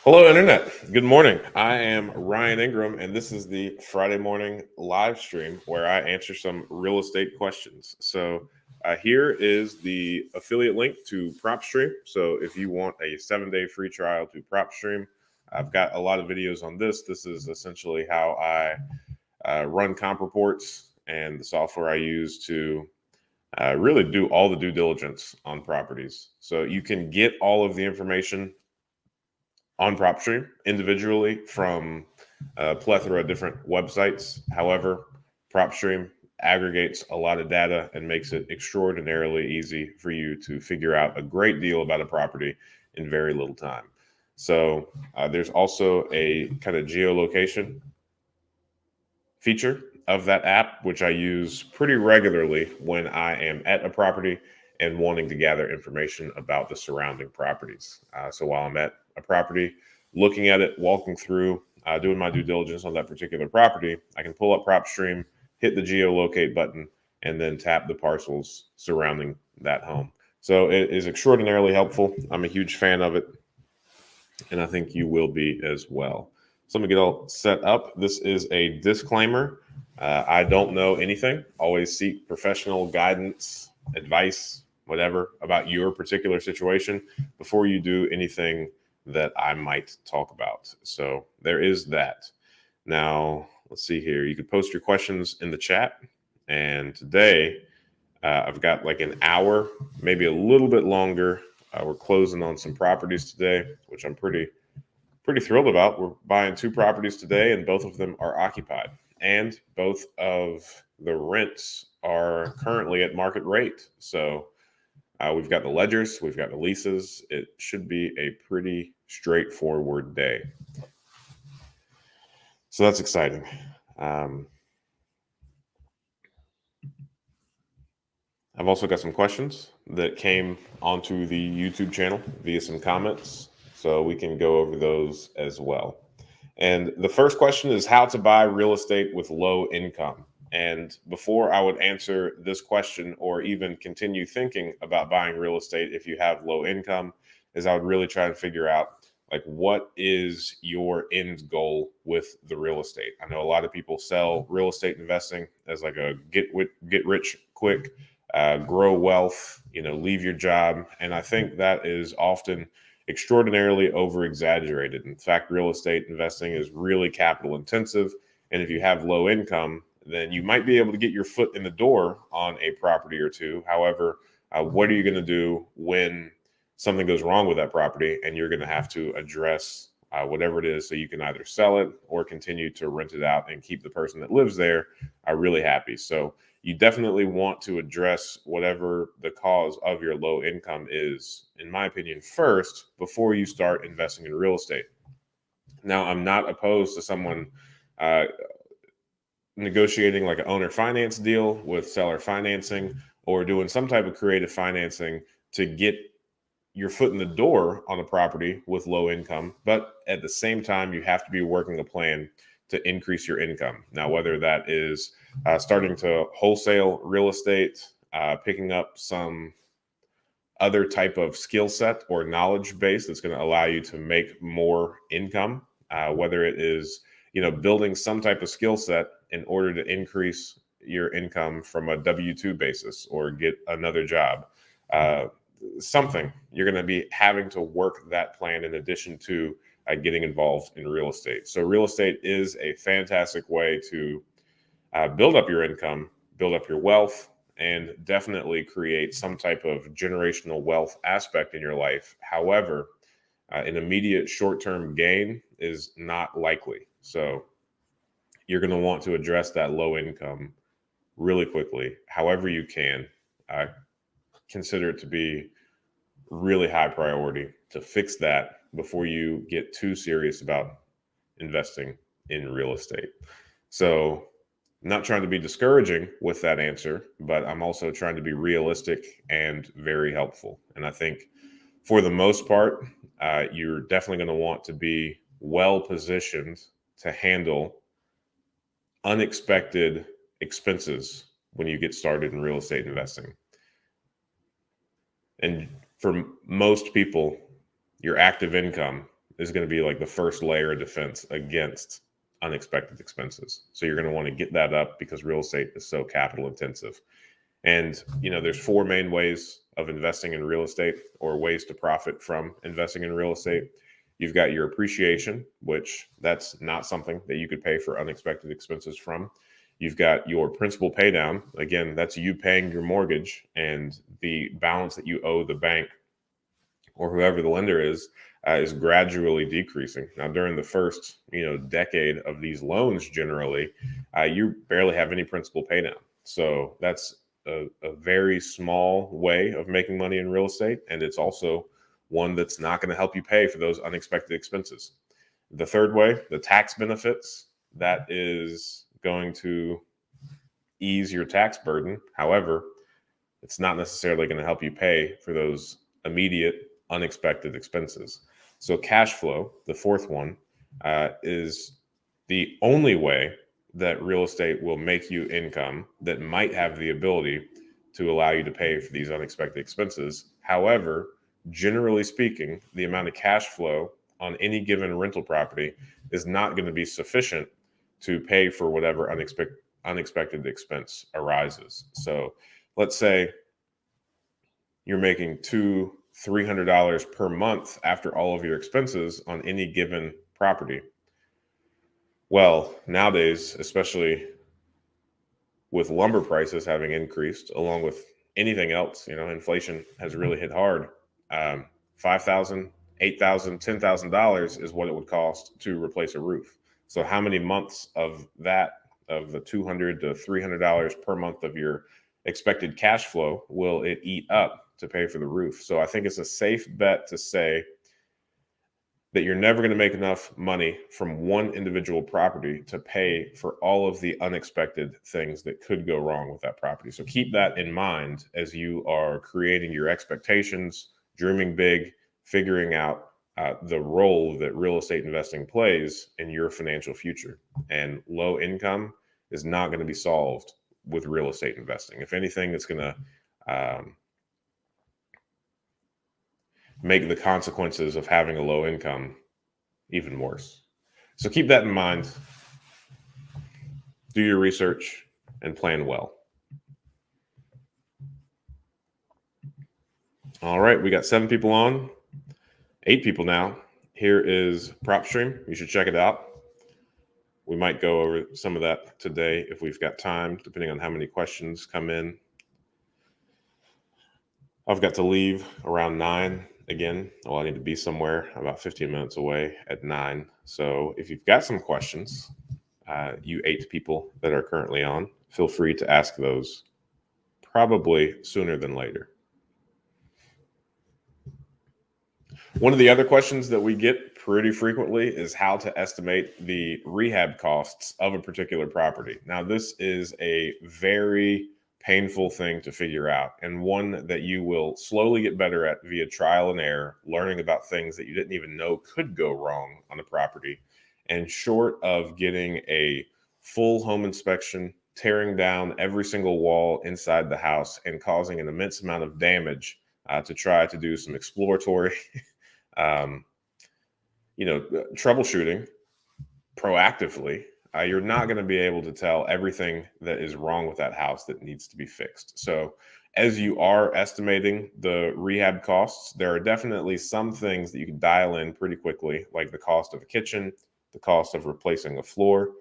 Hello, Internet. Good morning. I am Ryan Ingram, and this is the Friday morning live stream where I answer some real estate questions. Here is the affiliate link to PropStream. So, if you want a 7-day free trial to PropStream, I've got a lot of videos on this. This is essentially how I run comp reports and the software I use to really do all the due diligence on properties. So, you can get all of the information on PropStream individually from a plethora of different websites. However, PropStream aggregates a lot of data and makes it extraordinarily easy for you to figure out a great deal about a property in very little time. There's also a kind of geolocation feature of that app, which I use pretty regularly when I am at a property and wanting to gather information about the surrounding properties. So while I'm at a property, looking at it, walking through, doing my due diligence on that particular property, I can pull up PropStream, hit the geolocate button, and then tap the parcels surrounding that home. So it is extraordinarily helpful. I'm a huge fan of it, and I think you will be as well. So I'm gonna get all set up. This is a disclaimer. I don't know anything. Always seek professional guidance, advice, whatever about your particular situation before you do anything that I might talk about. So there is that. Now, let's see here. You could post your questions in the chat. And today, I've got like an hour, maybe a little bit longer. We're closing on some properties today, which I'm pretty thrilled about. We're buying two properties today, and both of them are occupied, and both of the rents are currently at market rate. So we've got the ledgers, we've got the leases. It should be a pretty straightforward day. So that's exciting. I've also got some questions that came onto the YouTube channel via some comments, so we can go over those as well. And the first question is how to buy real estate with low income. And before I would answer this question or even continue thinking about buying real estate if you have low income, is I would really try and figure out like what is your end goal with the real estate. I know a lot of people sell real estate investing as like a get rich quick, grow wealth, leave your job. And I think that is often extraordinarily over exaggerated. In fact, real estate investing is really capital intensive. And if you have low income, then you might be able to get your foot in the door on a property or two. However, what are you going to do when something goes wrong with that property and you're going to have to address whatever it is so you can either sell it or continue to rent it out and keep the person that lives there really happy. So you definitely want to address whatever the cause of your low income is, in my opinion, first before you start investing in real estate. Now, I'm not opposed to someone negotiating like an owner finance deal with seller financing or doing some type of creative financing to get your foot in the door on a property with low income. But at the same time, you have to be working a plan to increase your income. Now, whether that is starting to wholesale real estate, picking up some other type of skill set or knowledge base that's going to allow you to make more income, whether it is building some type of skill set in order to increase your income from a W-2 basis or get another job. Something you're going to be having to work that plan in addition to getting involved in real estate. So real estate is a fantastic way to build up your income, build up your wealth, and definitely create some type of generational wealth aspect in your life. However, an immediate short-term gain is not likely. So you're going to want to address that low income really quickly, however you can. Consider it to be really high priority to fix that before you get too serious about investing in real estate. So I'm not trying to be discouraging with that answer, but I'm also trying to be realistic and very helpful. And I think for the most part, you're definitely going to want to be well positioned to handle unexpected expenses when you get started in real estate investing. And for most people, your active income is going to be like the first layer of defense against unexpected expenses. So you're going to want to get that up because real estate is so capital intensive. And, there's four main ways of investing in real estate, or ways to profit from investing in real estate. You've got your appreciation, which that's not something that you could pay for unexpected expenses from. You've got your principal pay down. Again, that's you paying your mortgage, and the balance that you owe the bank or whoever the lender is gradually decreasing. Now, during the first decade of these loans, generally, you barely have any principal pay down. So that's a very small way of making money in real estate, and it's also one that's not going to help you pay for those unexpected expenses. The third way, the tax benefits, that is going to ease your tax burden. However, it's not necessarily going to help you pay for those immediate unexpected expenses. So cash flow, the fourth one, is the only way that real estate will make you income that might have the ability to allow you to pay for these unexpected expenses. However, generally speaking, the amount of cash flow on any given rental property is not going to be sufficient to pay for whatever unexpected expense arises. So let's say you're making $200-300 per month after all of your expenses on any given property. Well, nowadays, especially with lumber prices having increased, along with anything else, inflation has really hit hard. $5,000, $8,000, $10,000 is what it would cost to replace a roof. So how many months of that, of the $200 to $300 per month of your expected cash flow, will it eat up to pay for the roof? So I think it's a safe bet to say that you're never going to make enough money from one individual property to pay for all of the unexpected things that could go wrong with that property. So keep that in mind as you are creating your expectations, dreaming big, figuring out the role that real estate investing plays in your financial future. And low income is not going to be solved with real estate investing. If anything, it's going to make the consequences of having a low income even worse. So keep that in mind. Do your research and plan well. All right, we got 7 people on, 8 people now. Here is PropStream. You should check it out. We might go over some of that today if we've got time, depending on how many questions come in. I've got to leave around 9 again. Well, I need to be somewhere about 15 minutes away at 9. So if you've got some questions, you 8 people that are currently on, feel free to ask those probably sooner than later. One of the other questions that we get pretty frequently is how to estimate the rehab costs of a particular property. Now, this is a very painful thing to figure out, and one that you will slowly get better at via trial and error, learning about things that you didn't even know could go wrong on a property. And short of getting a full home inspection, tearing down every single wall inside the house and causing an immense amount of damage to try to do some exploratory troubleshooting proactively, you're not going to be able to tell everything that is wrong with that house that needs to be fixed. So as you are estimating the rehab costs, there are definitely some things that you can dial in pretty quickly, like the cost of a kitchen, the cost of replacing a floor,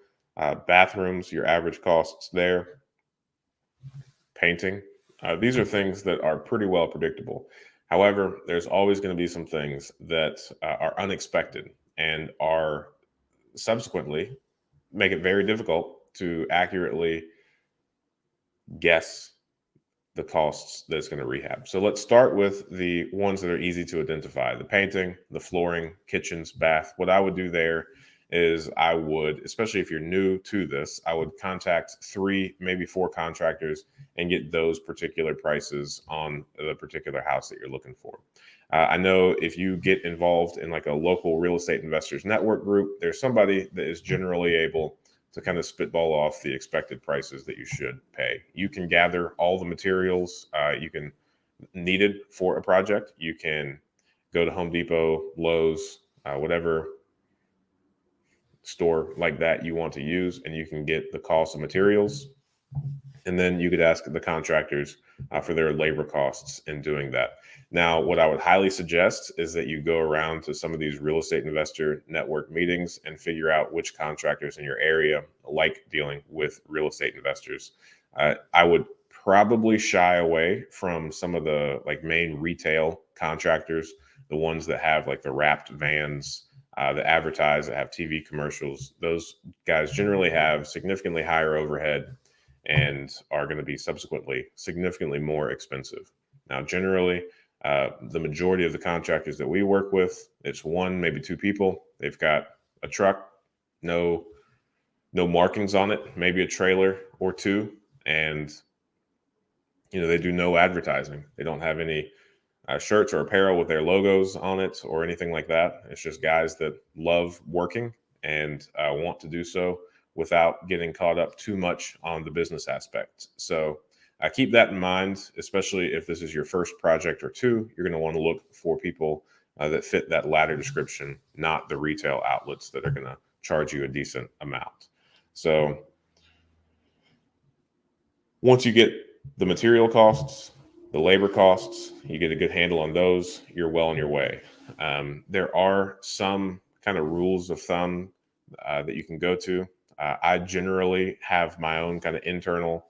bathrooms, your average costs there, painting. These are things that are pretty well predictable. However, there's always going to be some things that are unexpected and are subsequently make it very difficult to accurately guess the costs that it's going to rehab. So let's start with the ones that are easy to identify: the painting, the flooring, kitchens, bath. What I would do there is I would, especially if you're new to this, I would contact 3, maybe 4 contractors and get those particular prices on the particular house that you're looking for. I know if you get involved in like a local real estate investors network group, there's somebody that is generally able to kind of spitball off the expected prices that you should pay. You can gather all the materials you can needed for a project. You can go to Home Depot, Lowe's, whatever store like that you want to use, and you can get the cost of materials. And then you could ask the contractors for their labor costs in doing that. Now, what I would highly suggest is that you go around to some of these real estate investor network meetings and figure out which contractors in your area like dealing with real estate investors. I would probably shy away from some of the like main retail contractors, the ones that have like the wrapped vans, that advertise, that have TV commercials. Those guys generally have significantly higher overhead and are going to be subsequently significantly more expensive. Now, generally, the majority of the contractors that we work with, it's one, maybe two people. They've got a truck, no markings on it, maybe a trailer or two, and they do no advertising. They don't have any shirts or apparel with their logos on it or anything like that. It's just guys that love working and want to do so without getting caught up too much on the business aspect. So keep that in mind, especially if this is your first project or two. You're going to want to look for people that fit that latter description, not the retail outlets that are going to charge you a decent amount. So once you get the material costs, the labor costs, you get a good handle on those, you're well on your way. There are some kind of rules of thumb that you can go to. I generally have my own kind of internal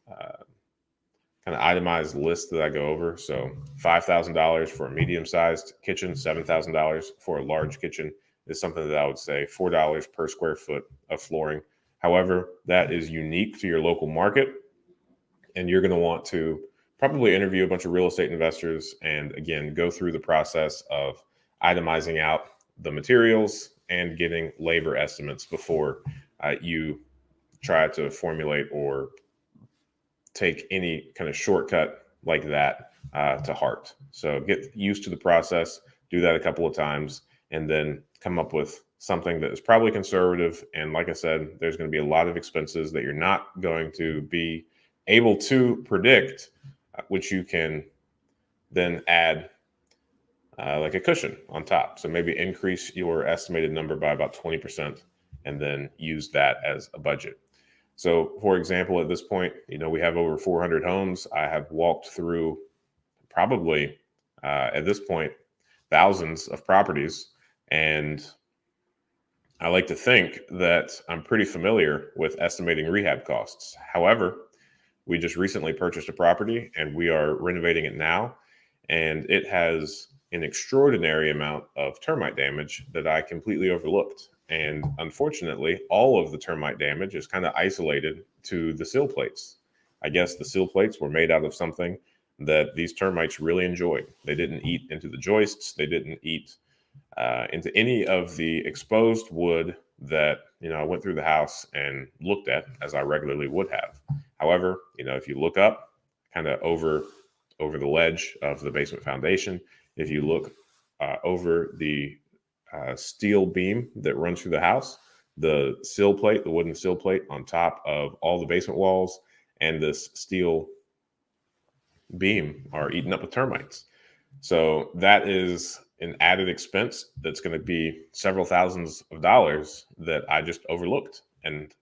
kind of itemized list that I go over. So $5,000 for a medium-sized kitchen, $7,000 for a large kitchen is something that I would say $4 per square foot of flooring. However, that is unique to your local market, and you're going to want to probably interview a bunch of real estate investors and, again, go through the process of itemizing out the materials and getting labor estimates before you try to formulate or take any kind of shortcut like that to heart. So get used to the process, do that a couple of times, and then come up with something that is probably conservative. And like I said, there's going to be a lot of expenses that you're not going to be able to predict, which you can then add like a cushion on top. So maybe increase your estimated number by about 20% and then use that as a budget. So for example, at this point, we have over 400 homes. I have walked through probably at this point, thousands of properties. And I like to think that I'm pretty familiar with estimating rehab costs. However, we just recently purchased a property and we are renovating it now. And it has an extraordinary amount of termite damage that I completely overlooked. And unfortunately, all of the termite damage is kind of isolated to the sill plates. I guess the sill plates were made out of something that these termites really enjoyed. They didn't eat into the joists. They didn't eat into any of the exposed wood that, I went through the house and looked at as I regularly would have. However, if you look up kind of over the ledge of the basement foundation, if you look over the steel beam that runs through the house, the sill plate, the wooden sill plate on top of all the basement walls, and this steel beam are eaten up with termites. So that is an added expense that's going to be several thousands of dollars that I just overlooked. And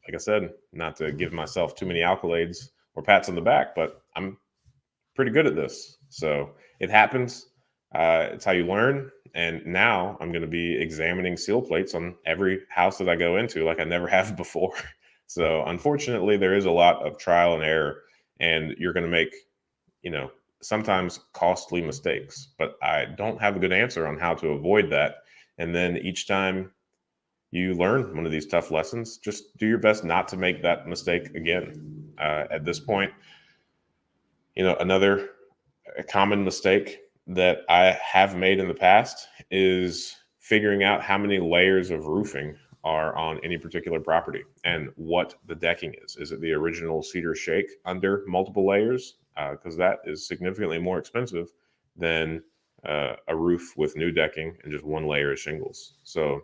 like I said, not to give myself too many accolades or pats on the back, but I'm pretty good at this. So it happens. It's how you learn. And now I'm going to be examining seal plates on every house that I go into like I never have before. So unfortunately, there is a lot of trial and error, and you're going to make, sometimes costly mistakes, but I don't have a good answer on how to avoid that. And then each time you learn one of these tough lessons, just do your best not to make that mistake again. At this point, another common mistake that I have made in the past is figuring out how many layers of roofing are on any particular property and what the decking is. Is it the original cedar shake under multiple layers? Because that is significantly more expensive than a roof with new decking and just one layer of shingles. So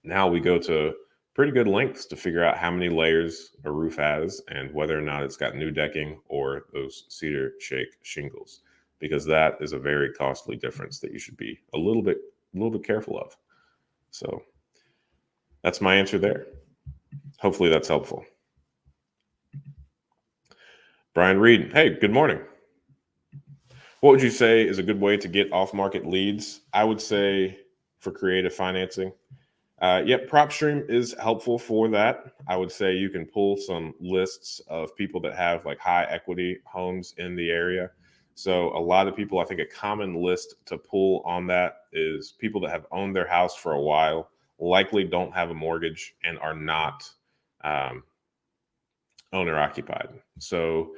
now we go to pretty good lengths to figure out how many layers a roof has and whether or not it's got new decking or those cedar shake shingles, because that is a very costly difference that you should be a little bit a little bit careful of. So that's my answer there. Hopefully that's helpful. Brian Reed, hey, good morning. What would you say is a good way to get off-market leads? I would say for creative financing. Yep, PropStream is helpful for that. I would say you can pull some lists of people that have like high equity homes in the area. So a lot of people, I think a common list to pull on that is people that have owned their house for a while, likely don't have a mortgage, and are not owner occupied. So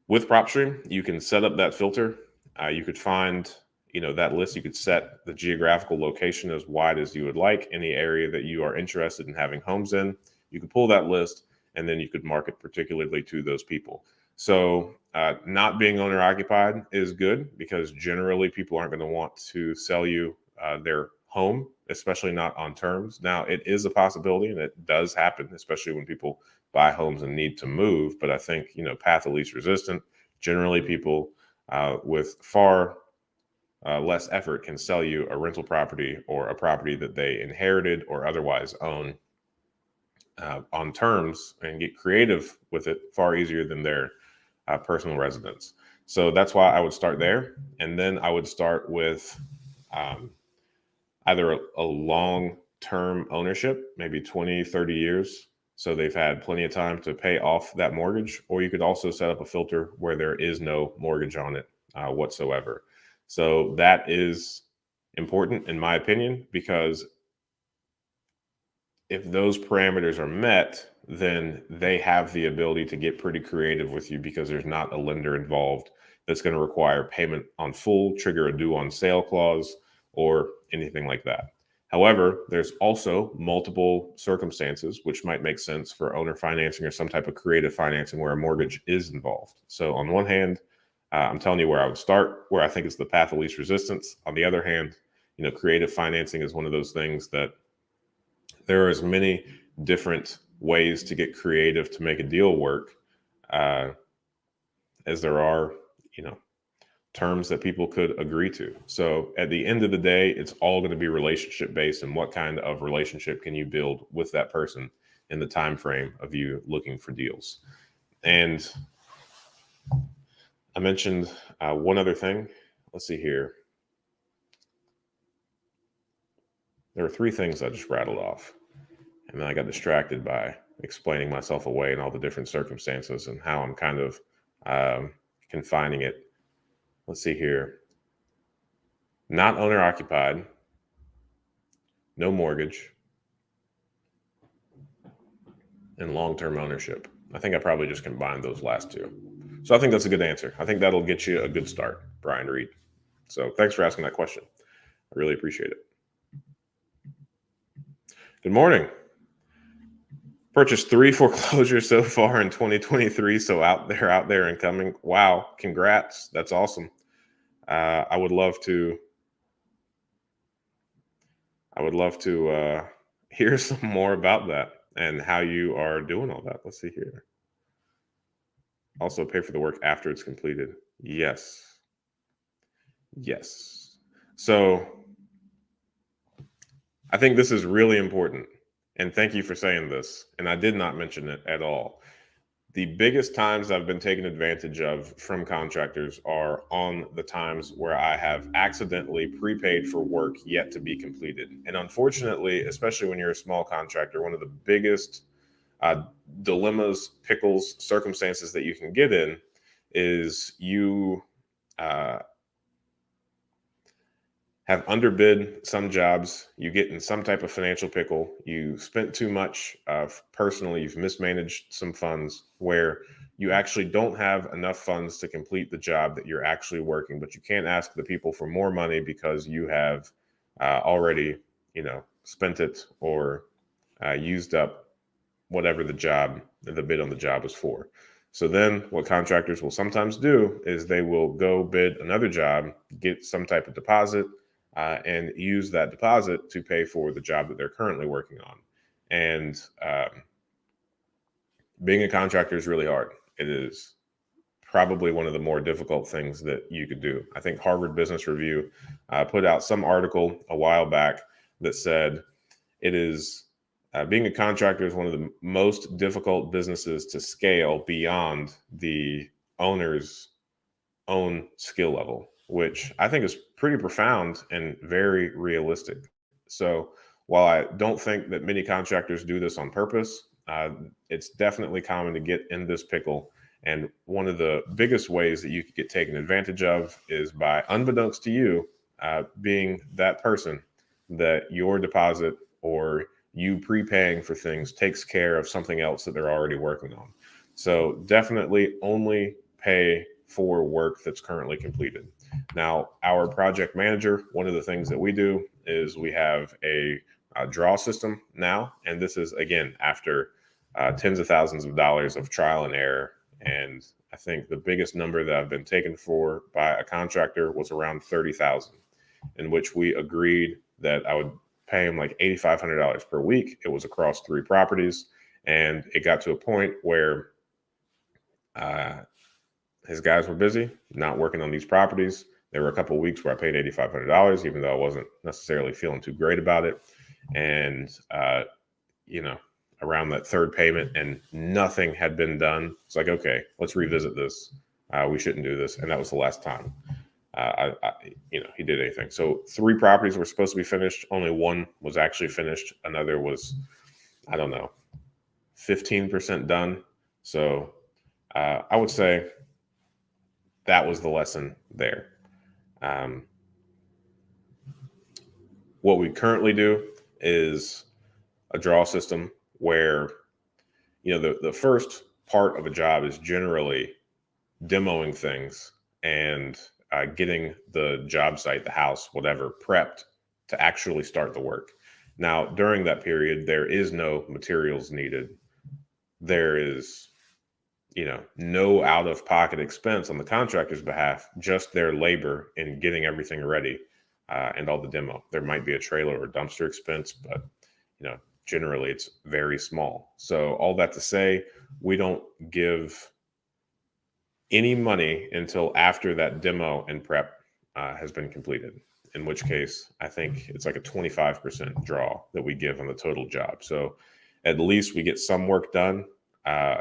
with PropStream, you can set up that filter. You could find, that list. You could set the geographical location as wide as you would like, any area that you are interested in having homes in. You could pull that list, and then you could market particularly to those people. So not being owner occupied is good because generally people aren't going to want to sell you their home, especially not on terms. Now, it is a possibility, and it does happen, especially when people buy homes and need to move. But I think, path of least resistance, generally people with far less effort can sell you a rental property or a property that they inherited or otherwise own on terms, and get creative with it far easier than their personal residence. So that's why I would start there. And then I would start with either a long-term ownership, maybe 20, 30 years. So they've had plenty of time to pay off that mortgage, or you could also set up a filter where there is no mortgage on it whatsoever. So that is important in my opinion, because if those parameters are met, then they have the ability to get pretty creative with you because there's not a lender involved that's going to require payment on full, trigger a due on sale clause, or anything like that. However, there's also multiple circumstances which might make sense for owner financing or some type of creative financing where a mortgage is involved. So on one hand, I'm telling you where I would start, where I think is the path of least resistance. On the other hand, creative financing is one of those things that there are as many different ways to get creative to make a deal work as there are, terms that people could agree to. So at the end of the day, it's all going to be relationship based, and what kind of relationship can you build with that person in the time frame of you looking for deals. And I mentioned one other thing. Let's see here. There were three things I just rattled off, and then I got distracted by explaining myself away and all the different circumstances and how I'm kind of confining it. Let's see here. Not owner occupied, no mortgage, and long-term ownership. I think I probably just combined those last two. So I think that's a good answer. I think that'll get you a good start, Brian Reed. So thanks for asking that question. I really appreciate it. Good morning. Purchased 3 foreclosures so far in 2023. So out there and coming. Wow. Congrats. That's awesome. I would love to hear some more about that and how you are doing all that. Let's see here. Also pay for the work after it's completed. Yes. So I think this is really important. And thank you for saying this. And I did not mention it at all. The biggest times I've been taken advantage of from contractors are on the times where I have accidentally prepaid for work yet to be completed. And unfortunately, especially when you're a small contractor, one of the biggest dilemmas, pickles, circumstances that you can get in is you have underbid some jobs, you get in some type of financial pickle, you spent too much personally, you've mismanaged some funds where you actually don't have enough funds to complete the job that you're actually working, but you can't ask the people for more money because you have already, spent it or used up whatever the bid on the job was for. So then what contractors will sometimes do is they will go bid another job, get some type of deposit, and use that deposit to pay for the job that they're currently working on. And being a contractor is really hard. It is probably one of the more difficult things that you could do. I think Harvard Business Review put out some article a while back that said it is being a contractor is one of the most difficult businesses to scale beyond the owner's own skill level, which I think is pretty profound and very realistic. So while I don't think that many contractors do this on purpose, it's definitely common to get in this pickle. And one of the biggest ways that you could get taken advantage of is by, unbeknownst to you, being that person that your deposit or you prepaying for things takes care of something else that they're already working on. So definitely only pay for work that's currently completed. Now, our project manager, one of the things that we do is we have a draw system now. And this is, again, after tens of thousands of dollars of trial and error. And I think the biggest number that I've been taken for by a contractor was around 30,000, in which we agreed that I would pay him like $8,500 per week. It was across 3 properties. And it got to a point where his guys were busy, not working on these properties. There were a couple of weeks where I paid $8,500, even though I wasn't necessarily feeling too great about it. And, around that third payment and nothing had been done. It's like, okay, let's revisit this. We shouldn't do this. And that was the last time he did anything. So 3 properties were supposed to be finished. Only 1 was actually finished. Another was, 15% done. So I would say that was the lesson there. What we currently do is a draw system where, the first part of a job is generally demoing things and getting the job site, the house, whatever, prepped to actually start the work. Now, during that period, there is no materials needed. There is, no out-of-pocket expense on the contractor's behalf, just their labor in getting everything ready and all the demo. There might be a trailer or dumpster expense, but, generally it's very small. So all that to say, we don't give any money until after that demo and prep has been completed, in which case I think it's like a 25% draw that we give on the total job. So at least we get some work done.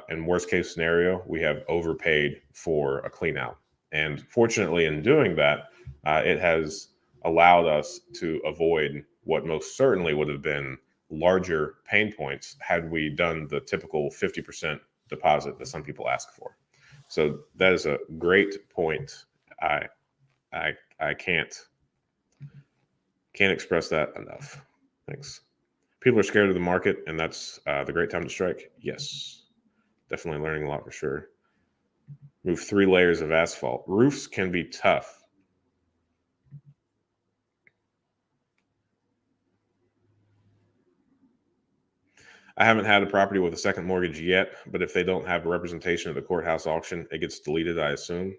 In worst case scenario, we have overpaid for a clean out. And fortunately, in doing that, it has allowed us to avoid what most certainly would have been larger pain points had we done the typical 50% deposit that some people ask for. So that is a great point. I can't express that enough. Thanks. People are scared of the market, and that's the great time to strike. Yes, definitely learning a lot for sure. Move 3 layers of asphalt. Roofs can be tough. I haven't had a property with a second mortgage yet, but if they don't have a representation at the courthouse auction, it gets deleted, I assume.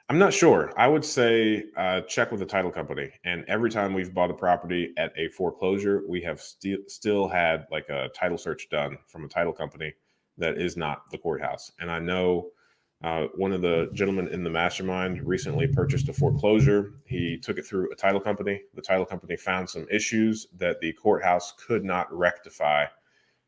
I'm not sure. I would say check with the title company. And every time we've bought a property at a foreclosure, we have still had like a title search done from a title company that is not the courthouse. And I know one of the gentlemen in the mastermind recently purchased a foreclosure. He took it through a title company. The title company found some issues that the courthouse could not rectify.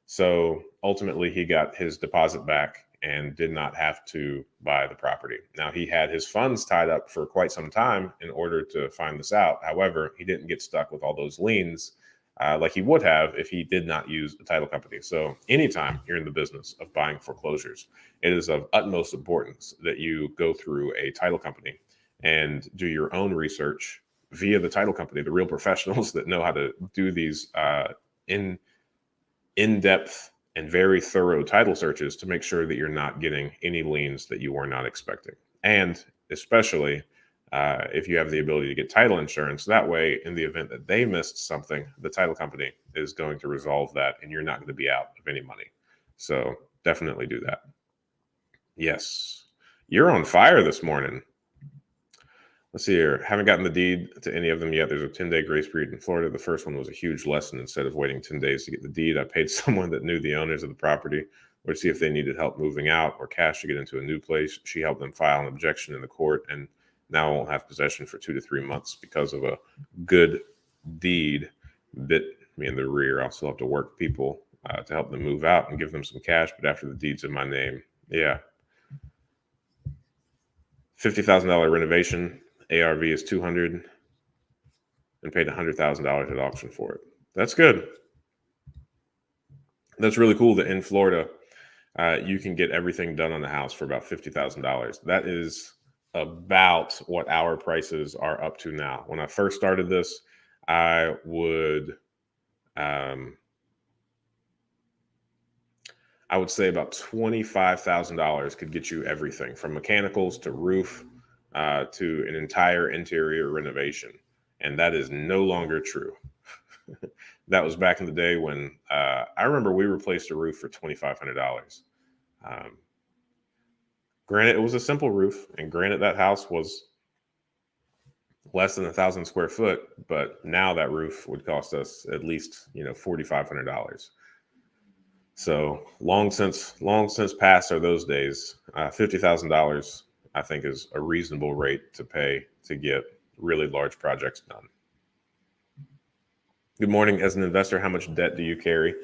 So ultimately, he got his deposit back and did not have to buy the property. Now, he had his funds tied up for quite some time in order to find this out. However, he didn't get stuck with all those liens like he would have if he did not use a title company. So anytime you're in the business of buying foreclosures, it is of utmost importance that you go through a title company and do your own research via the title company, the real professionals that know how to do these in-depth and very thorough title searches to make sure that you're not getting any liens that you were not expecting. And especially if you have the ability to get title insurance, that way, in the event that they missed something, the title company is going to resolve that and you're not going to be out of any money. So definitely do that. Yes, you're on fire this morning. Let's see here. Haven't gotten the deed to any of them yet. There's a 10-day grace period in Florida. The first one was a huge lesson. Instead of waiting 10 days to get the deed, I paid someone that knew the owners of the property or see if they needed help moving out or cash to get into a new place. She helped them file an objection in the court, and now won't have possession for 2 to 3 months because of a good deed bit me in the rear. I still have to work people to help them move out and give them some cash, but after the deed's in my name, yeah. $50,000 renovation, ARV is 200, and paid $100,000 at auction for it. That's good. That's really cool that in Florida, you can get everything done on the house for about $50,000. That is about what our prices are up to now. When I first started this, I would say about $25,000 could get you everything from mechanicals to roof to an entire interior renovation. And that is no longer true. That was back in the day when I remember we replaced a roof for $2,500. Granted, it was a simple roof, and granted, that house was less than 1,000 square foot, but now that roof would cost us at least $4,500. So long since past are those days. $50,000, I think, is a reasonable rate to pay to get really large projects done. Good morning. As an investor, how much debt do you carry?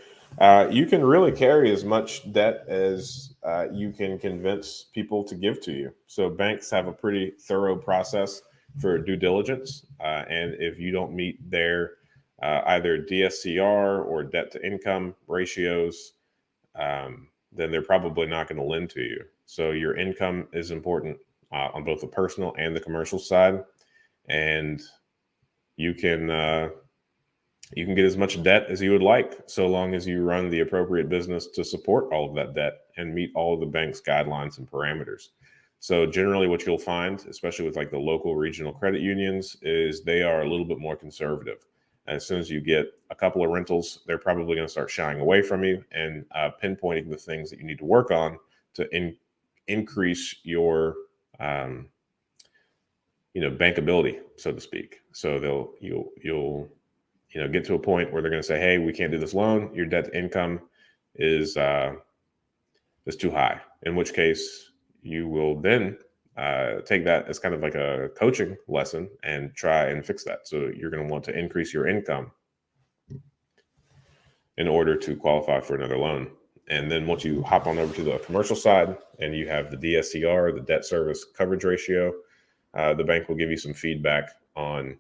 You can really carry as much debt as you can convince people to give to you. So banks have a pretty thorough process for due diligence. And if you don't meet their either DSCR or debt to income ratios, then they're probably not going to lend to you. So your income is important on both the personal and the commercial side. And you can get as much debt as you would like, so long as you run the appropriate business to support all of that debt and meet all of the bank's guidelines and parameters. So generally what you'll find, especially with like the local regional credit unions, is they are a little bit more conservative. As soon as you get a couple of rentals, they're probably going to start shying away from you and pinpointing the things that you need to work on to increase your bankability, so to speak. So you'll get to a point where they're going to say, hey, we can't do this loan. Your debt to income is too high, in which case you will then take that as kind of like a coaching lesson and try and fix that. So you're going to want to increase your income in order to qualify for another loan. And then once you hop on over to the commercial side and you have the DSCR, the debt service coverage ratio, the bank will give you some feedback on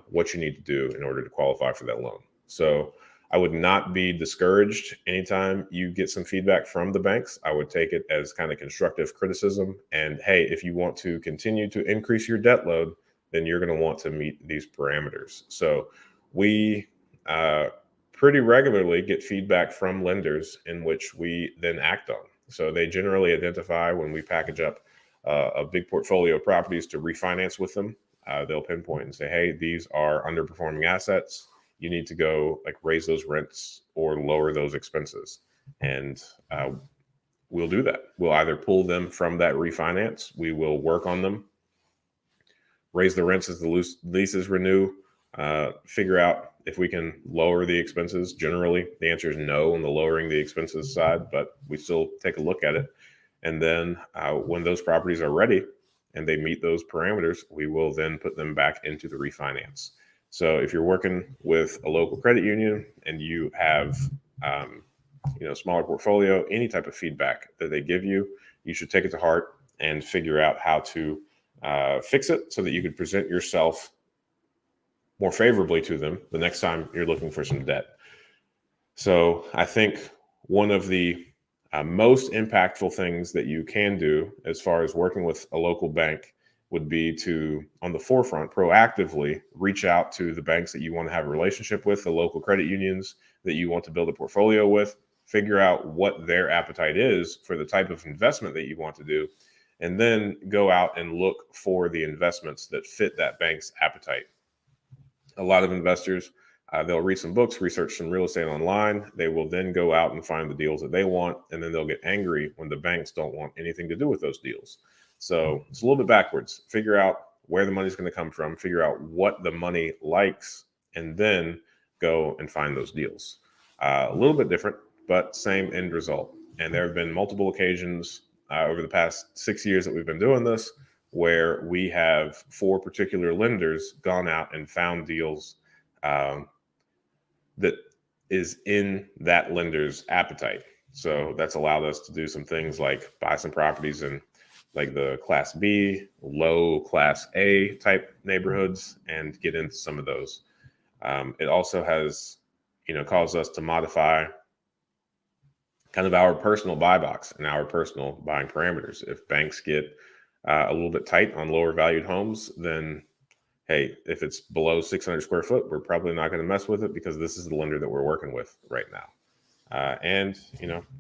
what you need to do in order to qualify for that loan. So I would not be discouraged anytime you get some feedback from the banks. I would take it as kind of constructive criticism. And hey, if you want to continue to increase your debt load, then you're going to want to meet these parameters. So we pretty regularly get feedback from lenders in which we then act on. So they generally identify when we package up a big portfolio of properties to refinance with them. They'll pinpoint and say, hey, these are underperforming assets. You need to go raise those rents or lower those expenses. And we'll do that. We'll either pull them from that refinance. We will work on them, raise the rents as the leases renew, figure out if we can lower the expenses. Generally, the answer is no on the lowering the expenses side, but we still take a look at it. And then when those properties are ready and they meet those parameters, we will then put them back into the refinance. So if you're working with a local credit union and you have smaller portfolio, any type of feedback that they give you, you should take it to heart and figure out how to fix it so that you can present yourself more favorably to them the next time you're looking for some debt. So I think one of the most impactful things that you can do as far as working with a local bank would be to, on the forefront, proactively reach out to the banks that you want to have a relationship with, the local credit unions that you want to build a portfolio with, figure out what their appetite is for the type of investment that you want to do, and then go out and look for the investments that fit that bank's appetite. A lot of investors, they'll read some books, research some real estate online. They will then go out and find the deals that they want, and then they'll get angry when the banks don't want anything to do with those deals. So it's a little bit backwards. Figure out where the money's going to come from, figure out what the money likes, and then go and find those deals. A little bit different, but same end result. And there have been multiple occasions over the past 6 years that we've been doing this where we have, for particular lenders, gone out and found deals um, that is in that lender's appetite. So that's allowed us to do some things like buy some properties in like the class B, low class A type neighborhoods and get into some of those. It also has, caused us to modify kind of our personal buy box and our personal buying parameters. If banks get a little bit tight on lower valued homes, then hey, if it's below 600 square foot, we're probably not going to mess with it because this is the lender that we're working with right now. And,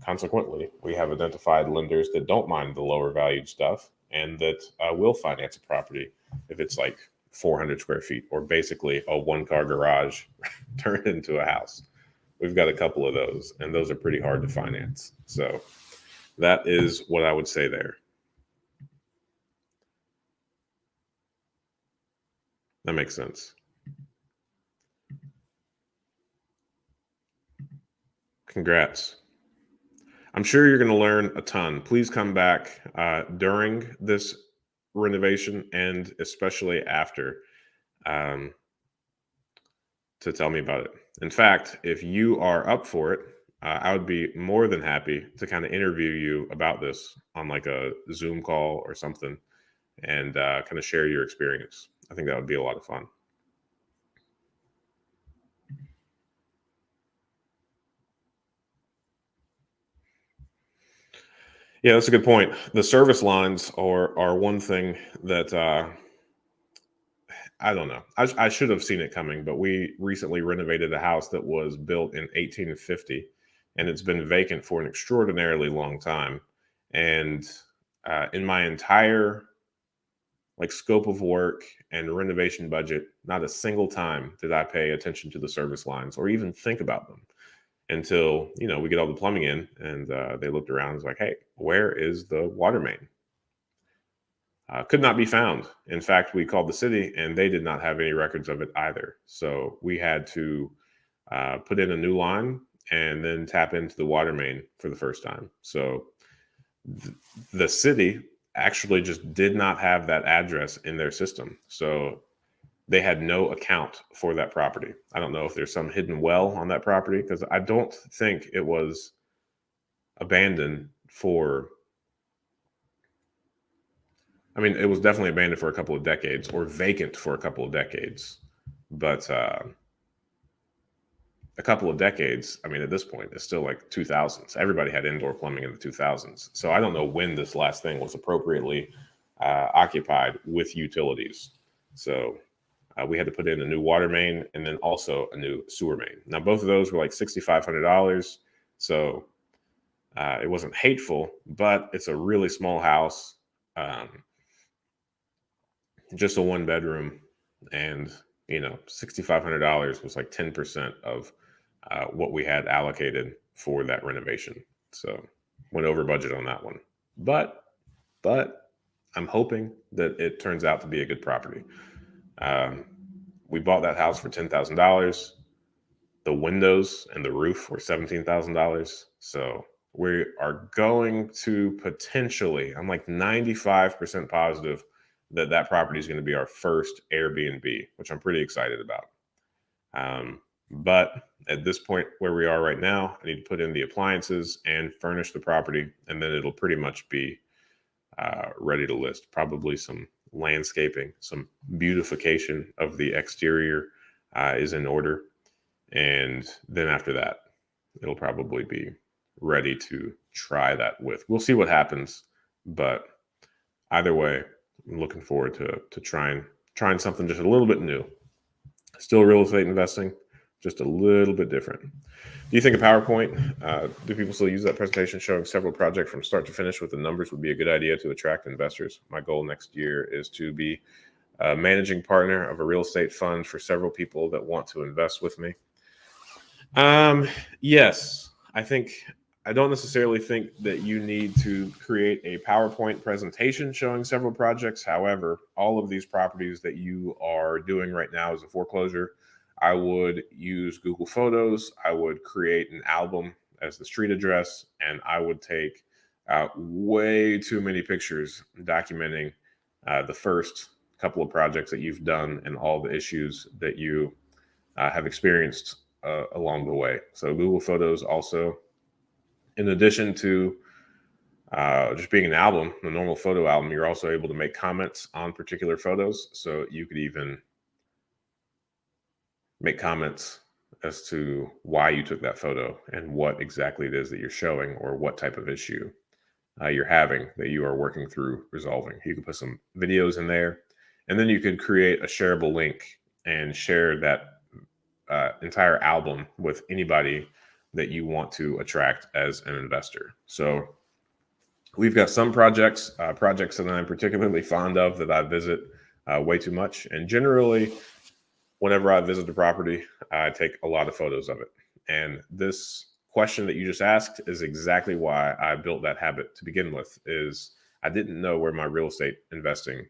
consequently, we have identified lenders that don't mind the lower valued stuff and that will finance a property if it's like 400 square feet or basically a one-car garage turned into a house. We've got a couple of those, and those are pretty hard to finance. So that is what I would say there. That makes sense. Congrats. I'm sure you're going to learn a ton. Please come back during this renovation and especially after um, to tell me about it. In fact, if you are up for it, I would be more than happy to kind of interview you about this on like a Zoom call or something and kind of share your experience. I think that would be a lot of fun. Yeah, that's a good point. The service lines are one thing that I don't know. I should have seen it coming, but we recently renovated a house that was built in 1850, and it's been vacant for an extraordinarily long time. And in my entire like scope of work and renovation budget, not a single time did I pay attention to the service lines or even think about them until we get all the plumbing in, and they looked around and was like, "Hey, where is the water main?" Could not be found. In fact, we called the city and they did not have any records of it either. So we had to put in a new line and then tap into the water main for the first time. So the city actually just did not have that address in their system. So they had no account for that property. I don't know if there's some hidden well on that property because I don't think it was abandoned for. I mean, it was definitely abandoned for a couple of decades or vacant for a couple of decades. But a couple of decades, I mean, at this point, it's still like 2000s. Everybody had indoor plumbing in the 2000s. So I don't know when this last thing was appropriately occupied with utilities. So we had to put in a new water main and then also a new sewer main. Now, both of those were like $6,500. So it wasn't hateful, but it's a really small house. Just a one bedroom, and $6,500 was like 10% of what we had allocated for that renovation. So went over budget on that one, but I'm hoping that it turns out to be a good property. We bought that house for $10,000. The windows and the roof were $17,000. So we are going to potentially, I'm like 95% positive that property is going to be our first Airbnb, which I'm pretty excited about. But at this point where we are right now, I need to put in the appliances and furnish the property, and then it'll pretty much be ready to list. Probably some landscaping, some beautification of the exterior is in order. And then after that, it'll probably be ready to try that with. We'll see what happens. But either way, I'm looking forward to trying something just a little bit new. Still real estate investing, just a little bit different. Do you think a PowerPoint, do people still use that presentation showing several projects from start to finish with the numbers would be a good idea to attract investors? My goal next year is to be a managing partner of a real estate fund for several people that want to invest with me. Yes, I don't necessarily think that you need to create a PowerPoint presentation showing several projects. However, all of these properties that you are doing right now as a foreclosure, I would use Google Photos. I would create an album, as the street address, and I would take way too many pictures documenting the first couple of projects that you've done and all the issues that you have experienced along the way. So Google Photos also, in addition to just being an album, a normal photo album, you're also able to make comments on particular photos. So you could even make comments as to why you took that photo and what exactly it is that you're showing, or what type of issue you're having that you are working through resolving. You can put some videos in there, and then you could create a shareable link and share that entire album with anybody that you want to attract as an investor. So we've got some projects that I'm particularly fond of that I visit way too much. And generally, whenever I visit the property, I take a lot of photos of it. And this question that you just asked is exactly why I built that habit to begin with. Is I didn't know where my real estate investing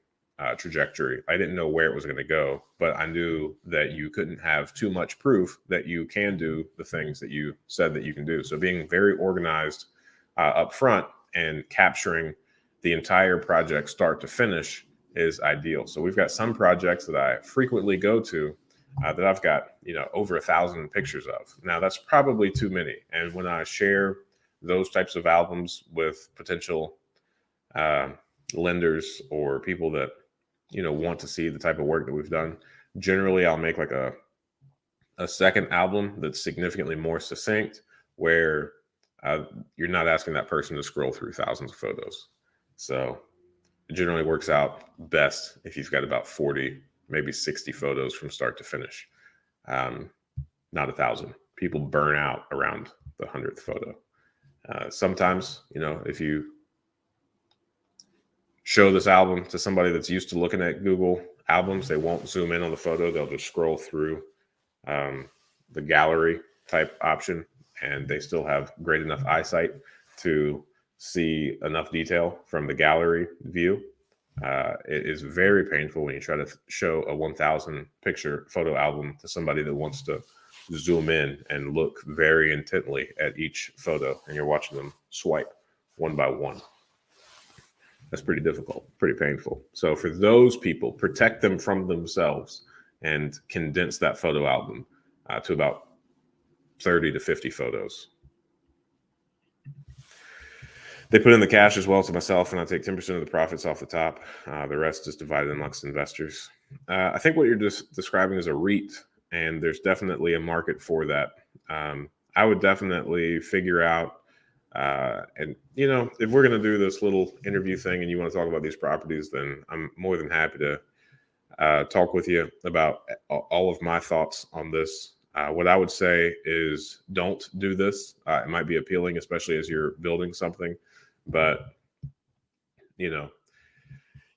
trajectory, I didn't know where it was going to go, but I knew that you couldn't have too much proof that you can do the things that you said that you can do. So being very organized up front and capturing the entire project start to finish is ideal. So we've got some projects that I frequently go to that I've got, over 1,000 pictures of. Now that's probably too many. And when I share those types of albums with potential lenders or people that, want to see the type of work that we've done, generally I'll make like a second album that's significantly more succinct, where you're not asking that person to scroll through thousands of photos. So it generally works out best if you've got about 40, maybe 60 photos from start to finish. Not 1,000. People burn out around the 100th photo. Sometimes, if you show this album to somebody that's used to looking at Google albums, they won't zoom in on the photo. They'll just scroll through the gallery type option, and they still have great enough eyesight to see enough detail from the gallery view. It is very painful when you try to show a 1,000 picture photo album to somebody that wants to zoom in and look very intently at each photo, and you're watching them swipe one by one. That's pretty difficult, pretty painful. So for those people, protect them from themselves and condense that photo album to about 30 to 50 photos. They put in the cash as well to myself, and I take 10% of the profits off the top. The rest is divided amongst investors. I think what you're just describing is a REIT, and there's definitely a market for that. I would definitely figure out, and if we're going to do this little interview thing and you want to talk about these properties, then I'm more than happy to talk with you about all of my thoughts on this. What I would say is don't do this. It might be appealing, especially as you're building something. But,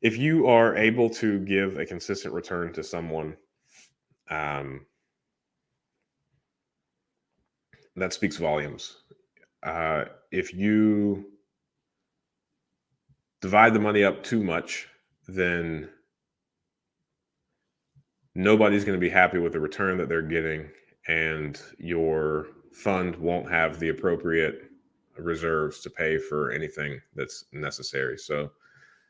if you are able to give a consistent return to someone, that speaks volumes. If you divide the money up too much, then nobody's going to be happy with the return that they're getting, and your fund won't have the appropriate reserves to pay for anything that's necessary. So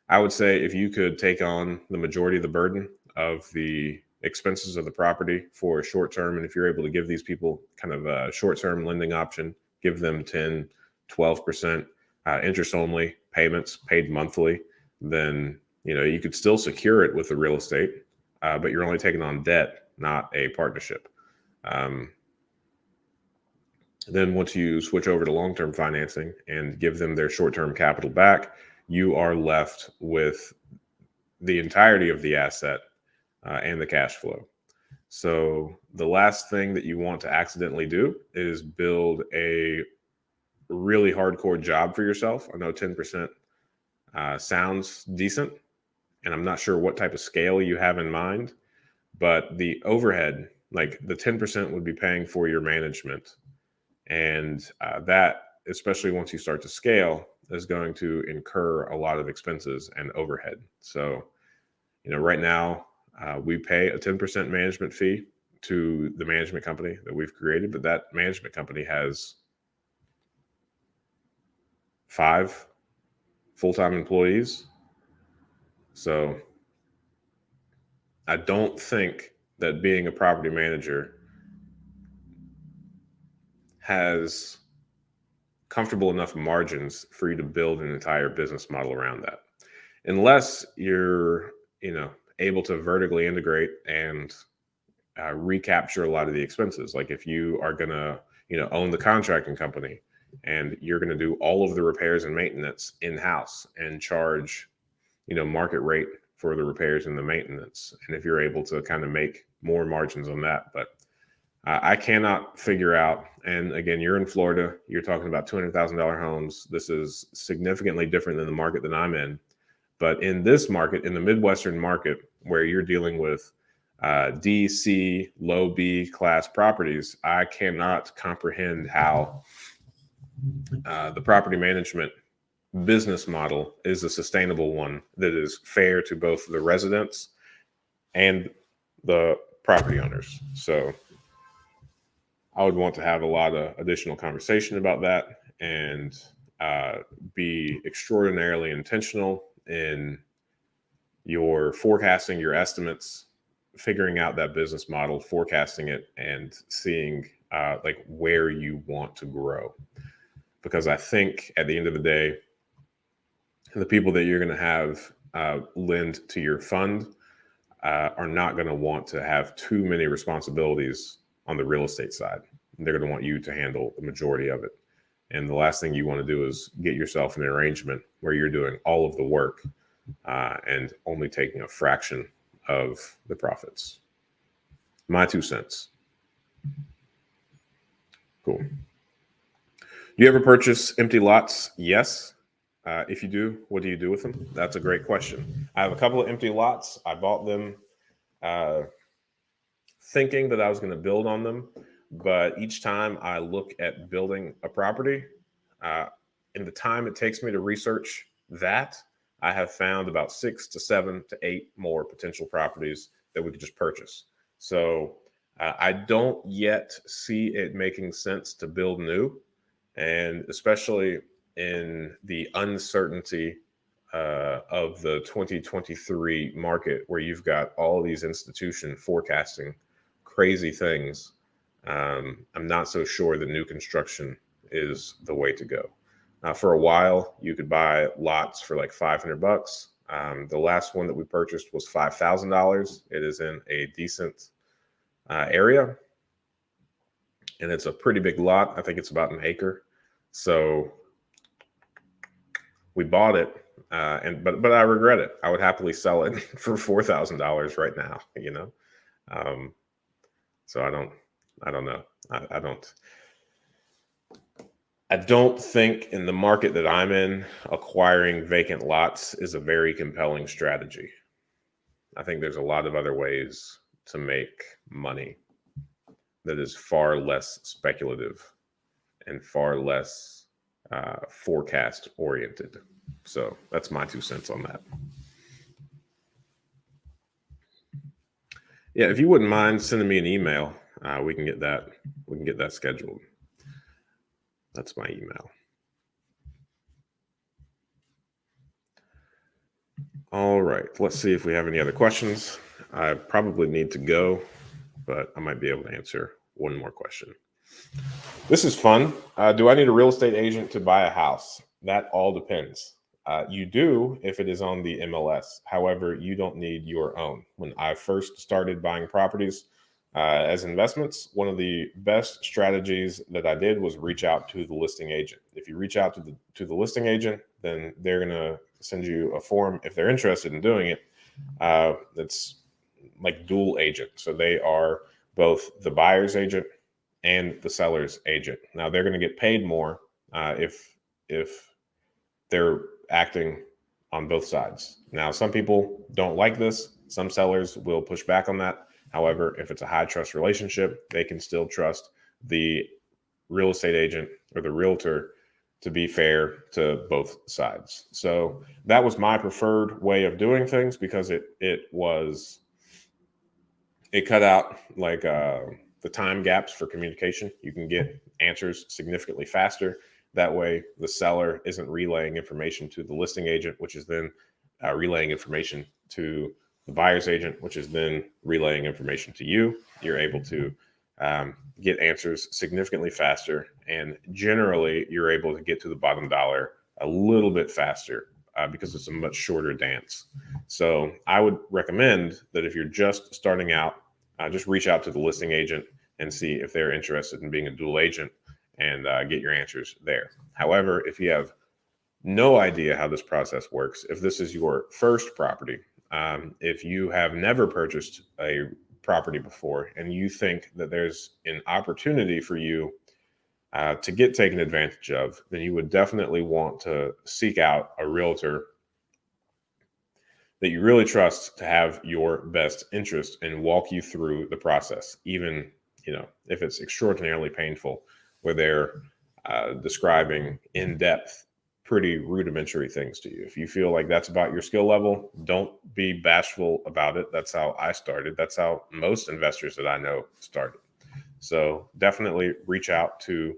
I would say if you could take on the majority of the burden of the expenses of the property for a short term, and if you're able to give these people kind of a short-term lending option, give them 10, 12% interest only payments paid monthly, then you could still secure it with the real estate, but you're only taking on debt, not a partnership. Then once you switch over to long-term financing and give them their short-term capital back, you are left with the entirety of the asset and the cash flow. So the last thing that you want to accidentally do is build a really hardcore job for yourself. I know 10% sounds decent, and I'm not sure what type of scale you have in mind, but the overhead, like the 10% would be paying for your management. And that, especially once you start to scale, is going to incur a lot of expenses and overhead. So, right now we pay a 10% management fee to the management company that we've created, but that management company has 5 full-time employees. So I don't think that being a property manager has comfortable enough margins for you to build an entire business model around that, unless you're, able to vertically integrate and recapture a lot of the expenses. Like if you are going to, own the contracting company and you're going to do all of the repairs and maintenance in-house and charge, market rate for the repairs and the maintenance. And if you're able to kind of make more margins on that, but I cannot figure out. And again, you're in Florida, you're talking about $200,000 homes. This is significantly different than the market that I'm in. But in this market, in the Midwestern market, where you're dealing with D, C, low B class properties, I cannot comprehend how the property management business model is a sustainable one that is fair to both the residents and the property owners. So I would want to have a lot of additional conversation about that and be extraordinarily intentional in your forecasting, your estimates, figuring out that business model, forecasting it, and seeing like where you want to grow. Because I think at the end of the day, the people that you're going to have lend to your fund are not going to want to have too many responsibilities on the real estate side. They're going to want you to handle the majority of it. And the last thing you want to do is get yourself in an arrangement where you're doing all of the work and only taking a fraction of the profits. My 2 cents. Cool. Do you ever purchase empty lots? Yes. If you do, what do you do with them? That's a great question. I have a couple of empty lots. I bought them thinking that I was going to build on them. But each time I look at building a property, in the time it takes me to research that, I have found about 6 to 7 to 8 more potential properties that we could just purchase. So I don't yet see it making sense to build new, and especially in the uncertainty of the 2023 market, where you've got all these institutions forecasting crazy things. I'm not so sure that new construction is the way to go. For a while, you could buy lots for like $500. The last one that we purchased was $5,000. It is in a decent area, and it's a pretty big lot. I think it's about an acre. So we bought it, but I regret it. I would happily sell it for $4,000 right now. So I don't know. I don't think in the market that I'm in, acquiring vacant lots is a very compelling strategy. I think there's a lot of other ways to make money that is far less speculative and far less forecast oriented. So that's my 2 cents on that. Yeah, if you wouldn't mind sending me an email, we can get that scheduled. That's my email. All right, let's see if we have any other questions. I probably need to go, but I might be able to answer one more question. This is fun. Do I need a real estate agent to buy a house? That all depends. You do if it is on the MLS. However, you don't need your own. When I first started buying properties as investments, one of the best strategies that I did was reach out to the listing agent. If you reach out to the listing agent, then they're going to send you a form if they're interested in doing it. That's like dual agent. So they are both the buyer's agent and the seller's agent. Now they're going to get paid more if they're acting on both sides. Now, some people don't like this. Some sellers will push back on that. However, if it's a high trust relationship, they can still trust the real estate agent or the realtor to be fair to both sides. So that was my preferred way of doing things, because it cut out the time gaps for communication. You can get answers significantly faster That way, the seller isn't relaying information to the listing agent, which is then relaying information to the buyer's agent, which is then relaying information to you. You're able to get answers significantly faster, and generally, you're able to get to the bottom dollar a little bit faster because it's a much shorter dance. So I would recommend that if you're just starting out, just reach out to the listing agent and see if they're interested in being a dual agent and get your answers there. However, if you have no idea how this process works, if this is your first property, if you have never purchased a property before and you think that there's an opportunity for you to get taken advantage of, then you would definitely want to seek out a realtor that you really trust to have your best interest and walk you through the process, even if it's extraordinarily painful, where they're describing in depth pretty rudimentary things to you. If you feel like that's about your skill level, don't be bashful about it. That's how I started. That's how most investors that I know started. So definitely reach out to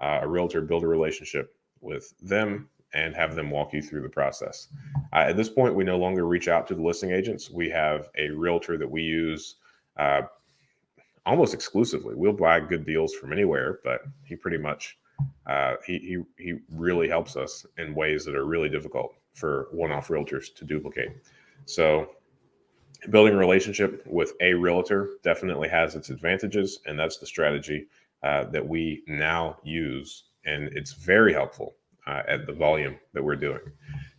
a realtor, build a relationship with them, and have them walk you through the process. At this point, we no longer reach out to the listing agents. We have a realtor that we use almost exclusively. We'll buy good deals from anywhere, but he pretty much he really helps us in ways that are really difficult for one-off realtors to duplicate. So building a relationship with a realtor definitely has its advantages, and that's the strategy that we now use, and it's very helpful at the volume that we're doing.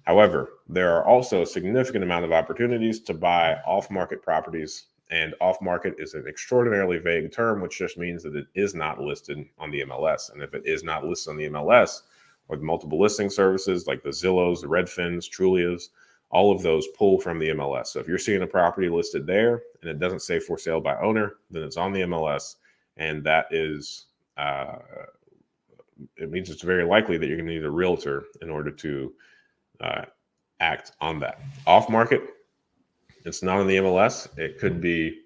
However, there are also a significant amount of opportunities to buy off-market properties, and off-market is an extraordinarily vague term, which just means that it is not listed on the MLS. And if it is not listed on the MLS, or the multiple listing services like the Zillows, the Redfins, Trulias, all of those pull from the MLS. So if you're seeing a property listed there and it doesn't say for sale by owner, then it's on the MLS, and that is it means it's very likely that you're going to need a realtor in order to act on that. Off market, it's not on the MLS. It could be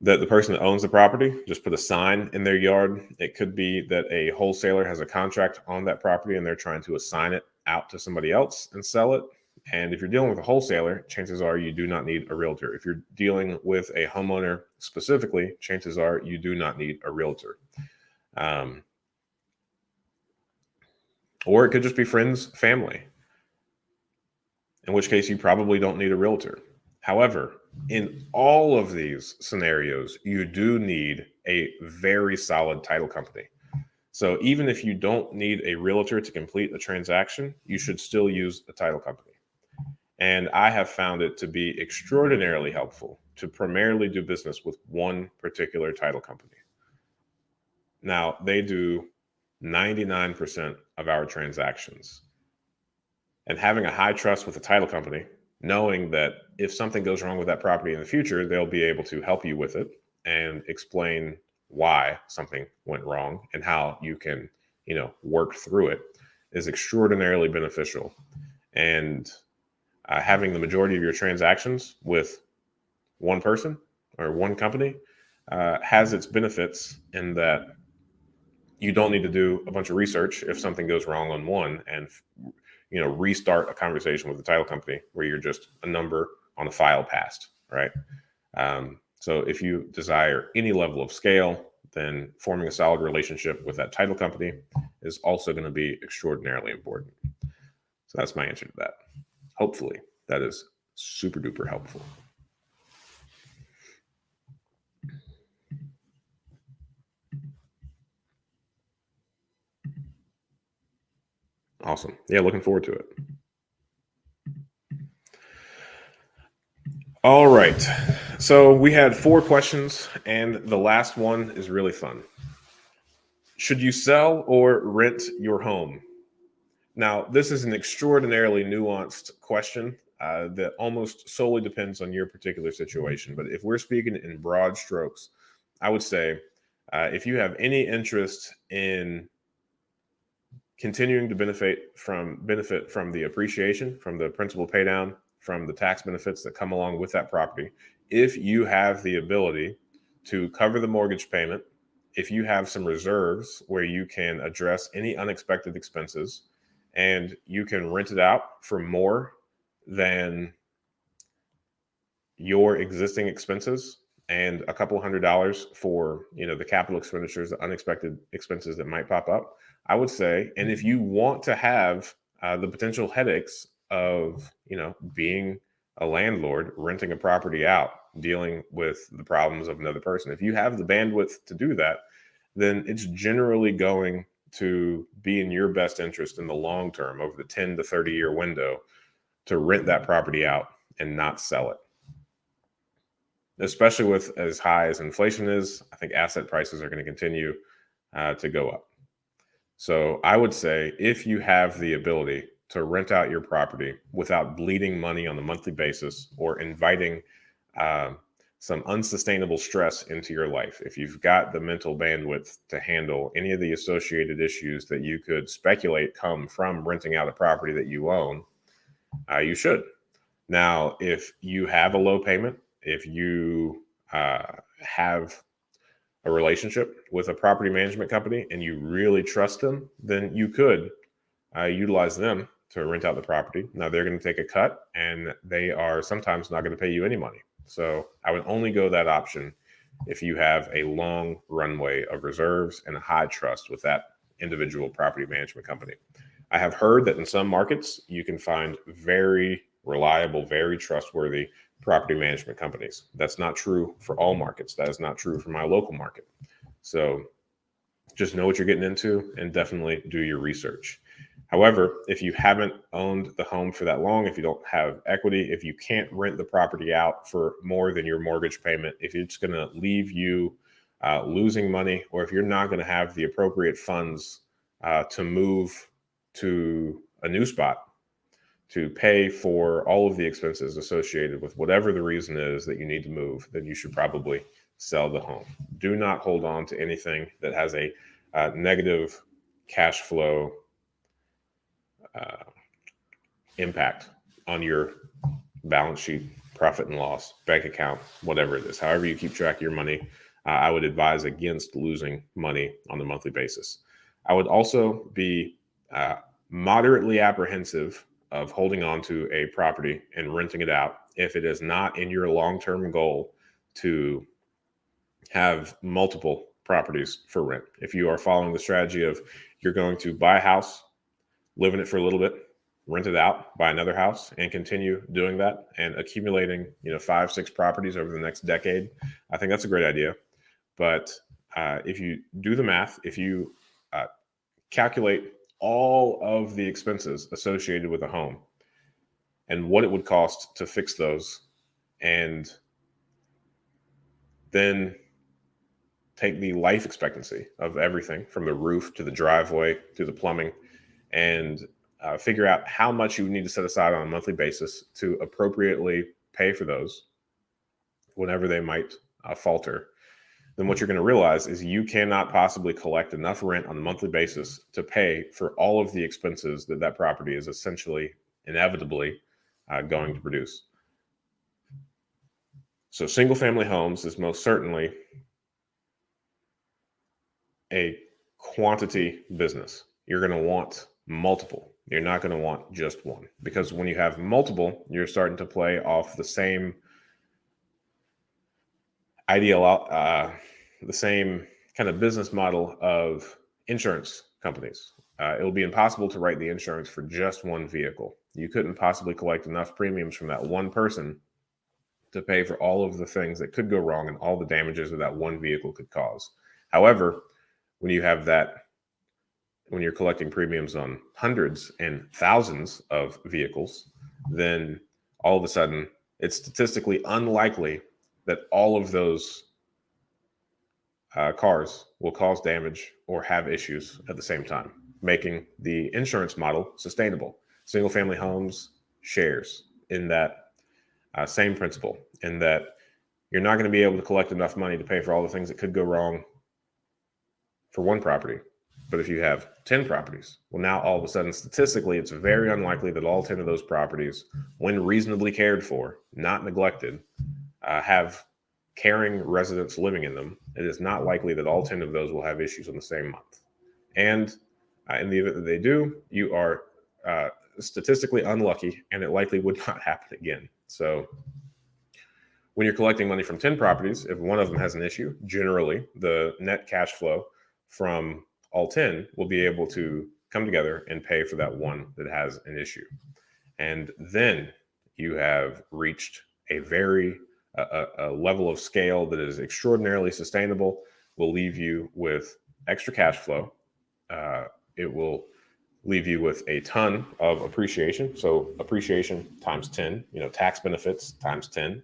that the person that owns the property just put a sign in their yard. It could be that a wholesaler has a contract on that property and they're trying to assign it out to somebody else and sell it. And if you're dealing with a wholesaler, chances are you do not need a realtor. If you're dealing with a homeowner specifically, chances are you do not need a realtor. Or it could just be friends, family, in which case you probably don't need a realtor. However, in all of these scenarios, you do need a very solid title company. So even if you don't need a realtor to complete a transaction, you should still use a title company. And I have found it to be extraordinarily helpful to primarily do business with one particular title company. Now, they do 99% of our transactions. And having a high trust with the title company, knowing that if something goes wrong with that property in the future, they'll be able to help you with it and explain why something went wrong and how you can, work through it, is extraordinarily beneficial. And having the majority of your transactions with one person or one company has its benefits in that you don't need to do a bunch of research if something goes wrong on one and restart a conversation with the title company where you're just a number on a file passed, right? So if you desire any level of scale, then forming a solid relationship with that title company is also going to be extraordinarily important. So that's my answer to that. Hopefully that is super duper helpful. Awesome. Yeah, looking forward to it. All right. So we had 4 questions, and the last one is really fun. Should you sell or rent your home? Now, this is an extraordinarily nuanced question that almost solely depends on your particular situation. But if we're speaking in broad strokes, I would say if you have any interest in continuing to benefit from the appreciation, from the principal pay down, from the tax benefits that come along with that property, if you have the ability to cover the mortgage payment if you have some reserves where you can address any unexpected expenses and you can rent it out for more than your existing expenses and a couple $100 for, the capital expenditures, the unexpected expenses that might pop up, I would say. And if you want to have the potential headaches of, being a landlord, renting a property out, dealing with the problems of another person, if you have the bandwidth to do that, then it's generally going to be in your best interest in the long term, over the 10 to 30-year window, to rent that property out and not sell it. Especially with as high as inflation is, I think asset prices are going to continue to go up. So I would say, if you have the ability to rent out your property without bleeding money on a monthly basis or inviting some unsustainable stress into your life, if you've got the mental bandwidth to handle any of the associated issues that you could speculate come from renting out a property that you own, you should. Now, if you have a low payment, if you have a relationship with a property management company and you really trust them, then you could utilize them to rent out the property. Now, they're going to take a cut, and they are sometimes not going to pay you any money. So I would only go that option if you have a long runway of reserves and a high trust with that individual property management company. I have heard that in some markets, you can find very reliable, very trustworthy property management companies. That's not true for all markets. That is not true for my local market. So just know what you're getting into and definitely do your research. However, if you haven't owned the home for that long, if you don't have equity, if you can't rent the property out for more than your mortgage payment, if it's going to leave you losing money, or if you're not going to have the appropriate funds to move to a new spot, to pay for all of the expenses associated with whatever the reason is that you need to move, then you should probably sell the home. Do not hold on to anything that has a negative cash flow impact on your balance sheet, profit and loss, bank account, whatever it is. However you keep track of your money, I would advise against losing money on a monthly basis. I would also be moderately apprehensive of holding on to a property and renting it out if it is not in your long-term goal to have multiple properties for rent. If you are following the strategy of you're going to buy a house, live in it for a little bit, rent it out, buy another house, and continue doing that and accumulating, 5-6 properties over the next decade, I think that's a great idea. But if you do the math, if you calculate all of the expenses associated with a home and what it would cost to fix those, and then take the life expectancy of everything from the roof to the driveway to the plumbing, and figure out how much you would need to set aside on a monthly basis to appropriately pay for those whenever they might falter, then what you're going to realize is you cannot possibly collect enough rent on a monthly basis to pay for all of the expenses that that property is essentially, inevitably going to produce. So single family homes is most certainly a quantity business. You're going to want multiple. You're not going to want just one, because when you have multiple, you're starting to play off the same the same kind of business model of insurance companies. It will be impossible to write the insurance for just one vehicle. You couldn't possibly collect enough premiums from that one person to pay for all of the things that could go wrong and all the damages that one vehicle could cause. However, when you have that, when you're collecting premiums on hundreds and thousands of vehicles, then all of a sudden it's statistically unlikely that all of those cars will cause damage or have issues at the same time, making the insurance model sustainable. Single family homes shares in that same principle, in that you're not going to be able to collect enough money to pay for all the things that could go wrong for one property. But if you have 10 properties, well, now all of a sudden, statistically, it's very unlikely that all 10 of those properties, when reasonably cared for, not neglected, have caring residents living in them, it is not likely that all 10 of those will have issues in the same month. And in the event that they do, you are statistically unlucky, and it likely would not happen again. So when you're collecting money from 10 properties, if one of them has an issue, generally the net cash flow from all 10 will be able to come together and pay for that one that has an issue. And then you have reached a very a level of scale that is extraordinarily sustainable, will leave you with extra cash flow. It will leave you with a ton of appreciation. So appreciation times 10, tax benefits times 10,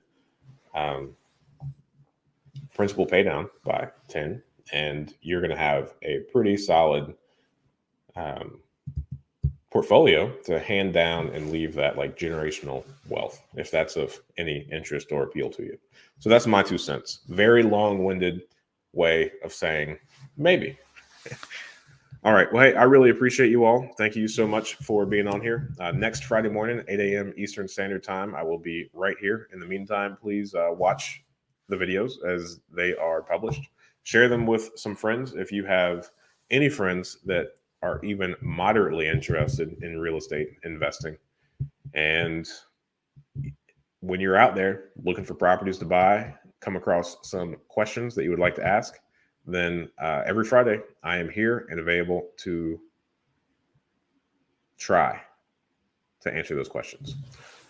principal pay down by 10, and you're going to have a pretty solid portfolio to hand down and leave that like generational wealth, if that's of any interest or appeal to you. So that's my 2 cents. Very long-winded way of saying maybe. All right. Well, hey, I really appreciate you all. Thank you so much for being on here. Next Friday morning, 8 a.m. Eastern Standard Time, I will be right here. In the meantime, please watch the videos as they are published. Share them with some friends. If you have any friends that are even moderately interested in real estate investing, and when you're out there looking for properties to buy, come across some questions that you would like to ask, then every Friday I am here and available to try to answer those questions.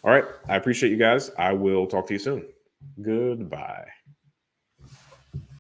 All right. I appreciate you guys. I will talk to you soon. Goodbye.